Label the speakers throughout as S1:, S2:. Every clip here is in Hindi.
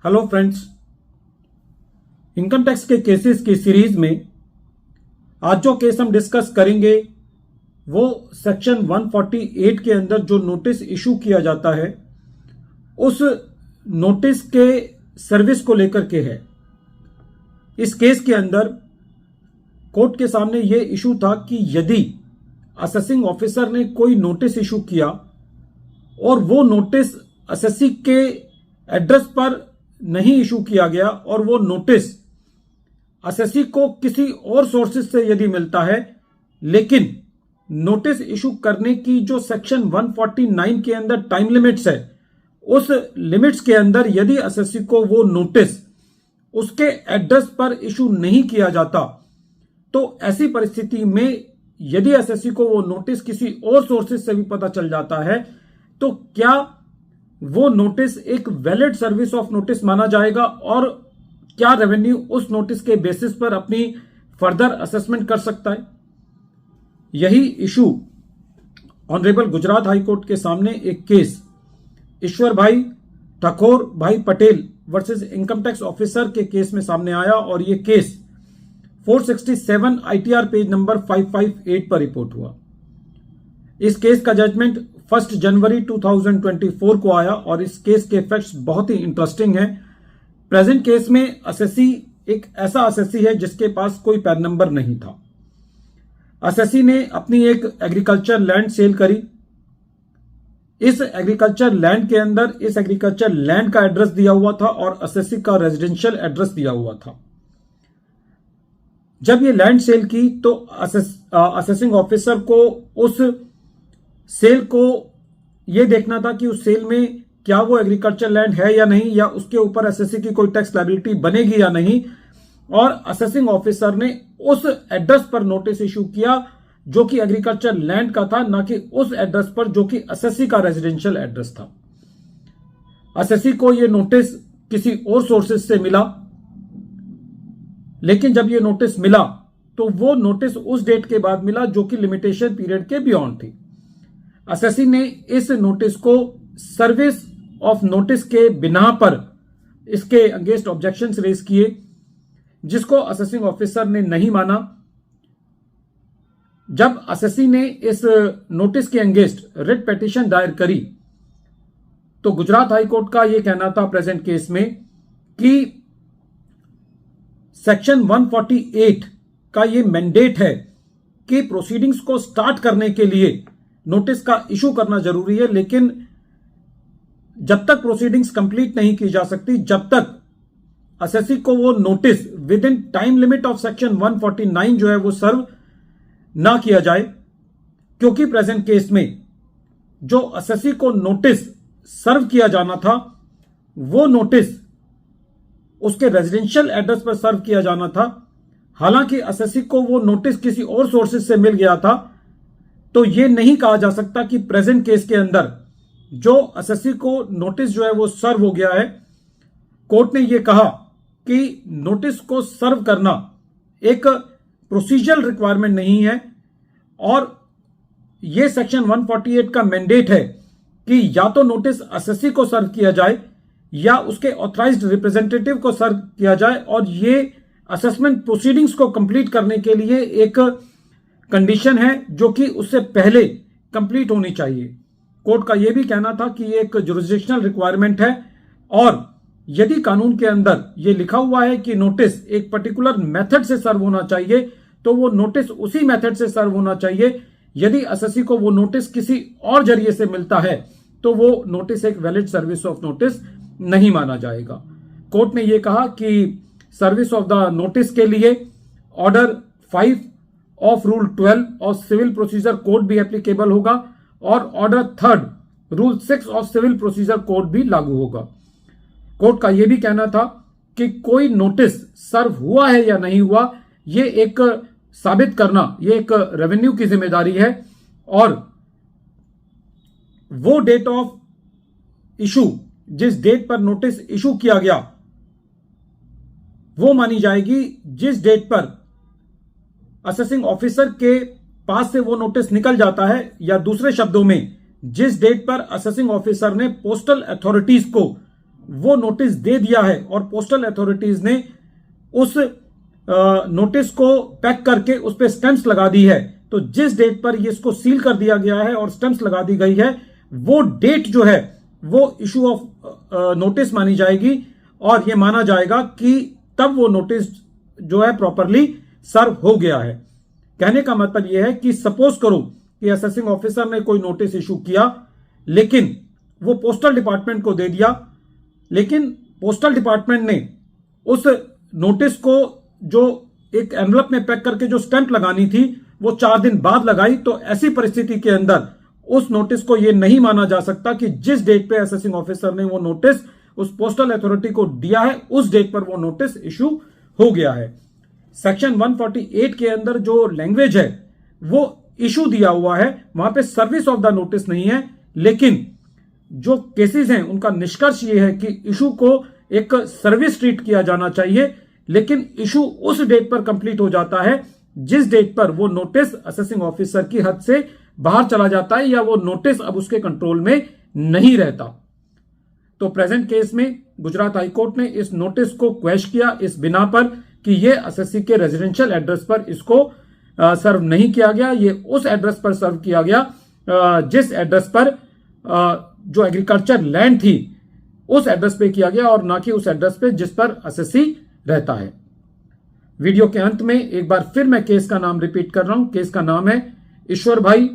S1: हेलो फ्रेंड्स, इनकम टैक्स के केसेस की सीरीज में आज जो केस हम डिस्कस करेंगे वो सेक्शन 148 के अंदर जो नोटिस इशू किया जाता है उस नोटिस के सर्विस को लेकर के है। इस केस के अंदर कोर्ट के सामने ये इशू था कि यदि असेसिंग ऑफिसर ने कोई नोटिस इशू किया और वो नोटिस असेसी के एड्रेस पर नहीं इशू किया गया और वो नोटिस असेसी को किसी और सोर्सेज से यदि मिलता है, लेकिन नोटिस इशू करने की जो सेक्शन 149 के अंदर टाइम लिमिट्स है उस लिमिट्स के अंदर यदि असेसी को वो नोटिस उसके एड्रेस पर इशू नहीं किया जाता, तो ऐसी परिस्थिति में यदि असेसी को वो नोटिस किसी और सोर्सेज से भी पता चल जाता है तो क्या वो नोटिस एक वैलिड सर्विस ऑफ नोटिस माना जाएगा और क्या रेवेन्यू उस नोटिस के बेसिस पर अपनी फर्दर असेसमेंट कर सकता है। यही issue honourable Gujarat high court के सामने एक केस ईश्वर भाई ठाकुर भाई Patel versus income tax officer के केस में सामने आया और ये केस 467 ITR पेज नंबर 558 पर रिपोर्ट हुआ। इस केस का जजमेंट 1 जनवरी 2024 को आया और इस केस के फैक्ट्स बहुत ही इंटरेस्टिंग हैं। प्रेजेंट केस में असेसी एक ऐसा असेसी है जिसके पास कोई पैन नंबर नहीं था। असेसी ने अपनी एक एग्रीकल्चर लैंड सेल करी। इस एग्रीकल्चर लैंड के अंदर इस एग्रीकल्चर लैंड का एड्रेस दिया हुआ था और असेसी का रेजिडेंशियल एड्रेस दिया हुआ था। जब ये लैंड सेल की तो असेसिंग ऑफिसर को उस सेल को यह देखना था कि उस सेल में क्या वो एग्रीकल्चर लैंड है या नहीं, या उसके ऊपर एसएससी की कोई टैक्स लायबिलिटी बनेगी या नहीं। और असेसिंग ऑफिसर ने उस एड्रेस पर नोटिस इशू किया जो कि एग्रीकल्चर लैंड का था, ना कि उस एड्रेस पर जो कि एसएससी का रेजिडेंशियल एड्रेस था। एसएससी को यह नोटिस किसी और सोर्सेज से मिला, लेकिन जब यह नोटिस मिला तो वो नोटिस उस डेट के बाद मिला जो कि लिमिटेशन पीरियड के बियॉन्ड थी। असेसी ने इस नोटिस को सर्विस ऑफ नोटिस के बिना पर इसके अगेंस्ट ऑब्जेक्शंस रेज किए, जिसको असेसिंग ऑफिसर ने नहीं माना। जब असेसी ने इस नोटिस के अगेंस्ट रिट पिटीशन दायर करी तो गुजरात हाई कोर्ट का यह कहना था प्रेजेंट केस में कि सेक्शन 148 का यह मैंडेट है कि प्रोसीडिंग्स को स्टार्ट करने के लिए नोटिस का इशू करना जरूरी है, लेकिन जब तक प्रोसीडिंग्स कंप्लीट नहीं की जा सकती, जब तक असेसी को वो notice with in time limit of section 149 जो है वो सर्व ना किया जाए, क्योंकि प्रेजेंट केस में जो असेसी को नोटिस सर्व किया जाना था वो नोटिस उसके रेजिडेंशियल एड्रेस पर सर्व किया जाना था। हालांकि असेसी को वो नोटिस किसी और सोर्सेज से मिल गया था, तो यह नहीं कहा जा सकता कि प्रेजेंट केस के अंदर जो असेसी को नोटिस जो है वो सर्व हो गया है। कोर्ट ने यह कहा कि नोटिस को सर्व करना एक प्रोसीजरल रिक्वायरमेंट नहीं है और यह सेक्शन 148 का मैंडेट है कि या तो नोटिस असेसी को सर्व किया जाए या उसके ऑथराइज्ड रिप्रेजेंटेटिव को सर्व किया जाए, और यह असेसमेंट प्रोसीडिंग्स को कंप्लीट करने के लिए एक कंडीशन है जो कि उससे पहले कंप्लीट होनी चाहिए। कोर्ट का यह भी कहना था कि यह एक जुरिसडिक्शनल रिक्वायरमेंट है और यदि कानून के अंदर यह लिखा हुआ है कि नोटिस एक पर्टिकुलर मेथड से सर्व होना चाहिए तो वो नोटिस उसी मेथड से सर्व होना चाहिए। यदि असेसी को वो नोटिस किसी और जरिए से मिलता है तो वो नोटिस एक वैलिड सर्विस ऑफ नोटिस नहीं माना जाएगा। कोर्ट ने यह कहा कि सर्विस ऑफ द नोटिस के लिए ऑर्डर 5 ऑफ रूल 12 और सिविल प्रोसीजर कोड भी एप्लीकेबल होगा और order 3 rule 6 of civil procedure code भी लागू होगा। कोर्ट का यह भी कहना था कि कोई नोटिस सर्व हुआ है या नहीं हुआ, यह एक साबित करना यह एक रेवेन्यू की जिम्मेदारी है और वो डेट ऑफ इशू जिस डेट पर नोटिस इशू किया गया वो मानी जाएगी जिस डेट पर असेसिंग ऑफिसर के पास से वो नोटिस निकल जाता है, या दूसरे शब्दों में जिस डेट पर असेसिंग ऑफिसर ने पोस्टल अथॉरिटीज को वो नोटिस दे दिया है और पोस्टल अथॉरिटीज ने उस नोटिस को पैक करके उस पर स्टैंप्स लगा दी है, तो जिस डेट पर ये इसको सील कर दिया गया है और स्टैंप्स लगा दी गई है, वो डेट जो है वो इशू ऑफ नोटिस मानी जाएगी और ये माना जाएगा कि तब वो नोटिस जो है प्रॉपरली सर्व हो गया है। कहने का मतलब यह है कि सपोज करो कि असेसिंग ऑफिसर ने कोई नोटिस इशू किया, लेकिन वो पोस्टल डिपार्टमेंट को दे दिया, लेकिन पोस्टल डिपार्टमेंट ने उस नोटिस को जो एक एनवलप में पैक करके जो स्टैंप लगानी थी वो 4 दिन बाद लगाई, तो ऐसी परिस्थिति के अंदर उस नोटिस को यह नहीं माना जा सकता कि जिस डेट पे असेसिंग ऑफिसर ने वो नोटिस उस पोस्टल अथॉरिटी को दिया है उस डेट पर वो नोटिस इशू हो गया है। सेक्शन 148 के अंदर जो लैंग्वेज है वो इशू दिया हुआ है, वहां पे सर्विस ऑफ द नोटिस नहीं है, लेकिन जो केसेस हैं उनका निष्कर्ष ये है कि इशू को एक सर्विस ट्रीट किया जाना चाहिए, लेकिन इशू उस डेट पर कंप्लीट हो जाता है जिस डेट पर वो नोटिस असेसिंग ऑफिसर की हद से बाहर चला जाता है या वो नोटिस अब उसके कंट्रोल में नहीं रहता। तो प्रेजेंट केस में गुजरात हाईकोर्ट ने इस नोटिस को क्वेश किया इस बिना पर कि ये एसएससी के रेजिडेंशियल एड्रेस पर इसको सर्व नहीं किया गया, ये उस एड्रेस पर सर्व किया गया जिस एड्रेस पर जो एग्रीकल्चर लैंड थी उस एड्रेस पे किया गया और ना कि उस एड्रेस पे जिस पर एसएससी रहता है। वीडियो के अंत में एक बार फिर मैं केस का नाम रिपीट कर रहा हूं। केस का नाम है ईश्वर भाई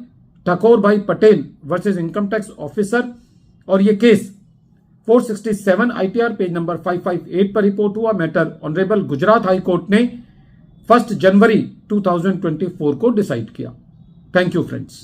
S1: ठाकुर भाई Patel versus income tax officer और ये केस 467 आईटीआर पेज नंबर 558 पर रिपोर्ट हुआ। Matter honourable Gujarat high court ने 1 जनवरी 2024 को डिसाइड किया। Thank you friends.